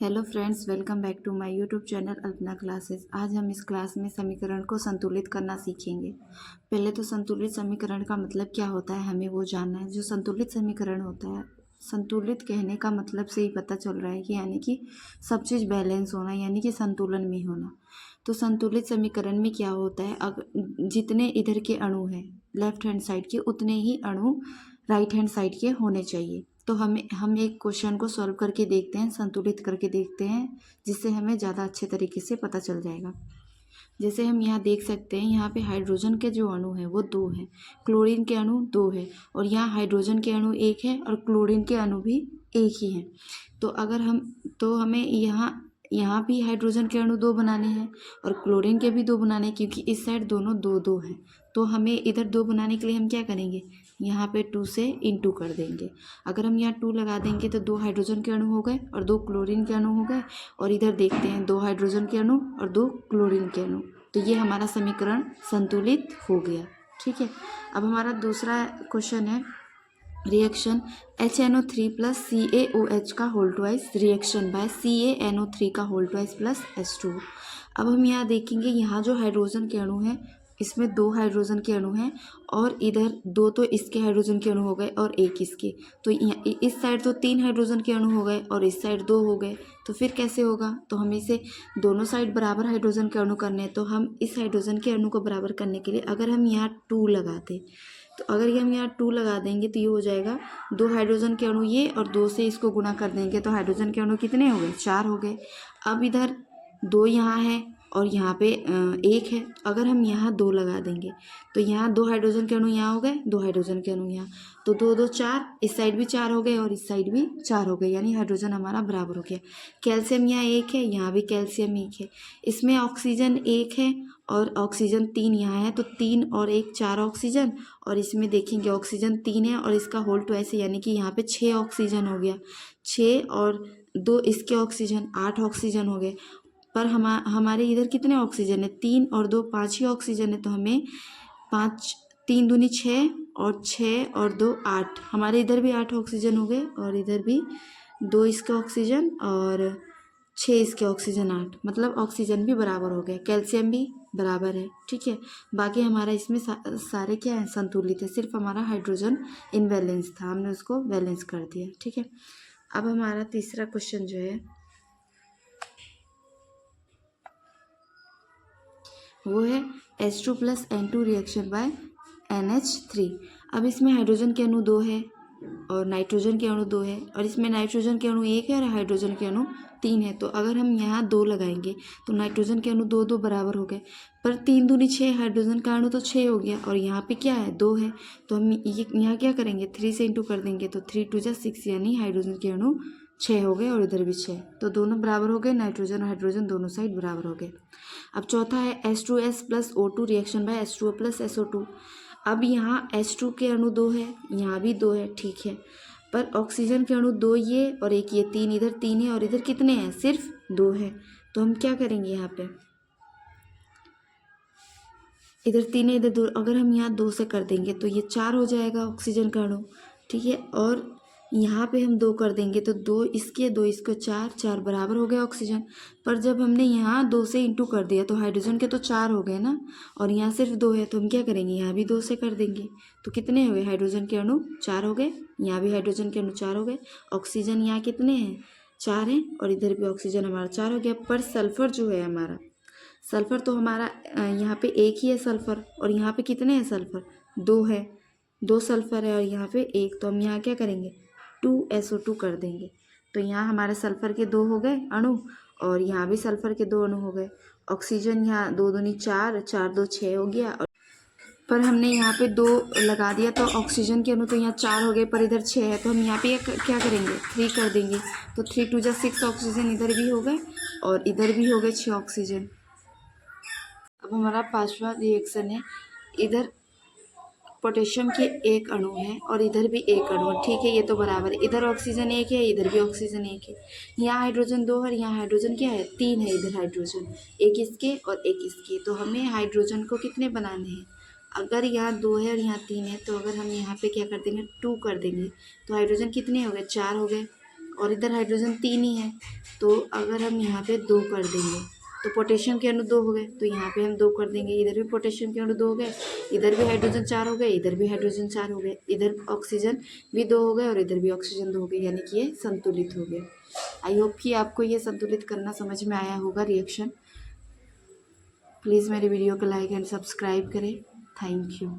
Hello friends, welcome back to my YouTube channel Alpana classes. आज हम इस क्लास में समीकरण को संतुलित करना सीखेंगे। पहले तो संतुलित समीकरण का मतलब क्या होता है हमें वो जानना है। जो संतुलित समीकरण होता है, संतुलित कहने का मतलब से ही पता चल रहा है कि यानी कि सब चीज़ बैलेंस होना, यानी कि संतुलन में होना। तो संतुलित समीकरण में क्या होता है, अगर जितने इधर के अणु हैं लेफ्ट हैंड साइड के, उतने ही अणु राइट हैंड साइड के होने चाहिए। तो हम एक क्वेश्चन को सॉल्व करके देखते हैं, संतुलित करके देखते हैं, जिससे हमें ज़्यादा अच्छे तरीके से पता चल जाएगा। जैसे हम यहाँ देख सकते हैं, यहाँ पे हाइड्रोजन के जो अणु हैं वो दो हैं, क्लोरीन के अणु दो है, और यहाँ हाइड्रोजन के अणु एक है और क्लोरीन के अणु भी एक ही हैं। तो अगर हमें यहाँ भी हाइड्रोजन के अणु दो बनाने हैं और क्लोरीन के भी दो बनाने हैं, क्योंकि इस साइड दोनों दो दो हैं। तो हमें इधर दो बनाने के लिए हम क्या करेंगे, यहाँ पे 2 से इंटू कर देंगे। अगर हम यहाँ 2 लगा देंगे तो 2 हाइड्रोजन के अणु हो गए और 2 क्लोरीन के अणु हो गए। और इधर देखते हैं 2 हाइड्रोजन के अणु और 2 क्लोरीन के अणु। तो ये हमारा समीकरण संतुलित हो गया। ठीक है, अब हमारा दूसरा क्वेश्चन है रिएक्शन HNO3 प्लस CaOH का whole twice reaction by CaNO3 का होल ट्वाइस प्लस H2। अब हम यहाँ देखेंगे, यहाँ जो हाइड्रोजन के अणु हैं इसमें 2 हाइड्रोजन के अणु हैं और इधर 2 तो इसके हाइड्रोजन के अणु हो गए और 1 इसके। तो इस साइड तो 3 हाइड्रोजन के अणु हो गए और इस साइड 2 हो गए। तो फिर कैसे होगा, तो हमें इसे दोनों साइड बराबर हाइड्रोजन के अणु करने हैं। तो हम इस हाइड्रोजन के अणु को बराबर करने के लिए अगर हम यहाँ 2 लगाते, तो अगर ये हम यहाँ 2 लगा देंगे तो ये हो जाएगा 2 हाइड्रोजन के अणु ये, और 2 से इसको गुणा कर देंगे तो हाइड्रोजन के अणु कितने हो गए, 4 हो गए। अब इधर 2 यहाँ है और यहाँ पे 1 है। अगर हम यहाँ 2 लगा देंगे तो यहाँ 2 हाइड्रोजन के अणु यहाँ हो गए, 2 हाइड्रोजन के अणु यहाँ, तो 2 2 4, इस साइड भी 4 हो गए और इस साइड भी 4 हो गए, यानी हाइड्रोजन हमारा बराबर हो गया। कैल्शियम यहाँ 1 है, यहाँ भी कैल्शियम 1 है। इसमें ऑक्सीजन 1 है और ऑक्सीजन 3 यहाँ है, तो 3 और 1 4 ऑक्सीजन। और इसमें देखेंगे ऑक्सीजन 3 है और इसका होल ट्वाइस है, यानी कि यहाँ पे 6 ऑक्सीजन हो गया। 6 और 2 इसके ऑक्सीजन, 8 ऑक्सीजन हो गए। पर हमारे इधर कितने ऑक्सीजन है, 3 और 2 5 ही ऑक्सीजन है। तो हमें 5 3 दूनी 6 और 6 और 2 8, हमारे इधर भी 8 ऑक्सीजन हो गए और इधर भी 2 इसके ऑक्सीजन और 6 इसके ऑक्सीजन, 8, मतलब ऑक्सीजन भी बराबर हो गए, कैल्शियम भी बराबर है। ठीक है, बाकी हमारा इसमें सारे क्या है, संतुलित है। सिर्फ हमारा हाइड्रोजन इनबैलेंस था, हमने उसको बैलेंस कर दिया। ठीक है, अब हमारा तीसरा क्वेश्चन जो है वो है H2 plus N2 reaction by NH3। अब इसमें हाइड्रोजन के अणु 2 है और नाइट्रोजन के अणु 2 है, और इसमें नाइट्रोजन के अणु 1 है और हाइड्रोजन के अणु 3 है। तो अगर हम यहाँ 2 लगाएंगे तो नाइट्रोजन के अणु 2 2 बराबर हो गए, पर 3 दूनी 6, हाइड्रोजन का अणु तो 6 हो गया और यहाँ पे क्या है 2 है। तो हम ये यहाँ क्या करेंगे, 3 से इंटू कर देंगे, तो 3 2 जा 6, यानी हाइड्रोजन के अणु 6 हो गए और इधर भी 6, तो दोनों बराबर हो गए, नाइट्रोजन और हाइड्रोजन दोनों साइड बराबर हो गए। अब चौथा है H2S plus O2 reaction by H2O plus SO2। अब यहाँ H2 के अणु 2 है, यहाँ भी 2 है, ठीक है, पर ऑक्सीजन के अणु 2 ये और 1 ये, 3 इधर 3 है और इधर कितने हैं, सिर्फ 2 है। तो हम क्या करेंगे, यहाँ पे इधर 3 है इधर 2, अगर हम यहाँ 2 से कर देंगे तो ये 4 हो जाएगा ऑक्सीजन का अणु। ठीक है, और यहाँ पे हम 2 कर देंगे तो 2 इसके 2 इसको 4 4 बराबर हो गया ऑक्सीजन। पर जब हमने यहाँ 2 से इंटू कर दिया तो हाइड्रोजन के तो 4 हो गए ना, और यहाँ सिर्फ 2 है, तो हम क्या करेंगे, यहाँ भी 2 से कर देंगे। तो कितने हो गए, हाइड्रोजन के अणु 4 हो गए, यहाँ भी हाइड्रोजन के अणु 4 हो गए। ऑक्सीजन यहाँ कितने हैं, 4 हैं, और इधर भी ऑक्सीजन हमारा 4 हो गया। पर सल्फर जो है हमारा, सल्फर तो हमारा यहाँ पे 1 ही है सल्फर, और यहाँ पे कितने हैं सल्फर, 2 है, 2 सल्फर है और यहाँ पे 1। तो हम यहाँ क्या करेंगे, 2SO2 कर देंगे। तो यहाँ हमारे सल्फर के 2 हो गए अणु और यहाँ भी सल्फर के 2 अणु हो गए। ऑक्सीजन यहाँ 2 दूनी 4 4 2 6 हो गया, पर हमने यहाँ पे 2 लगा दिया तो ऑक्सीजन के अणु तो यहाँ 4 हो गए, पर इधर 6 है, तो हम यहाँ पे क्या करेंगे, 3 कर देंगे। तो 3 2 जा 6 ऑक्सीजन इधर भी हो गए और इधर भी हो गए 6 ऑक्सीजन। अब हमारा पांचवा रिएक्शन है, इधर पोटेशियम के 1 अणु है और इधर भी 1 अणु है। ठीक है, ये तो बराबर है, इधर ऑक्सीजन 1 है, इधर भी ऑक्सीजन 1 है। यहाँ हाइड्रोजन 2 है और यहाँ हाइड्रोजन क्या है, 3 है, इधर हाइड्रोजन 1 इसके और 1 इसके। तो हमें हाइड्रोजन को कितने बनाने हैं, अगर यहाँ 2 है और यहाँ 3 है, तो अगर हम यहाँ पे क्या कर देंगे, 2 कर देंगे, तो हाइड्रोजन कितने हो गए, 4 हो गए, और इधर हाइड्रोजन 3 ही है, तो अगर हम यहाँ पे 2 कर देंगे तो पोटेशियम के अणु 2 हो गए, तो यहाँ पे हम 2 कर देंगे, इधर भी पोटेशियम के अणु 2 हो गए, इधर भी हाइड्रोजन 4 हो गए, इधर भी हाइड्रोजन 4 हो गए, इधर ऑक्सीजन भी 2 हो गए और इधर भी ऑक्सीजन 2 हो गए, यानी कि ये संतुलित हो गए। आई होप कि आपको ये संतुलित करना समझ में आया होगा रिएक्शन। प्लीज़ मेरे वीडियो को लाइक एंड सब्सक्राइब करें। Thank you.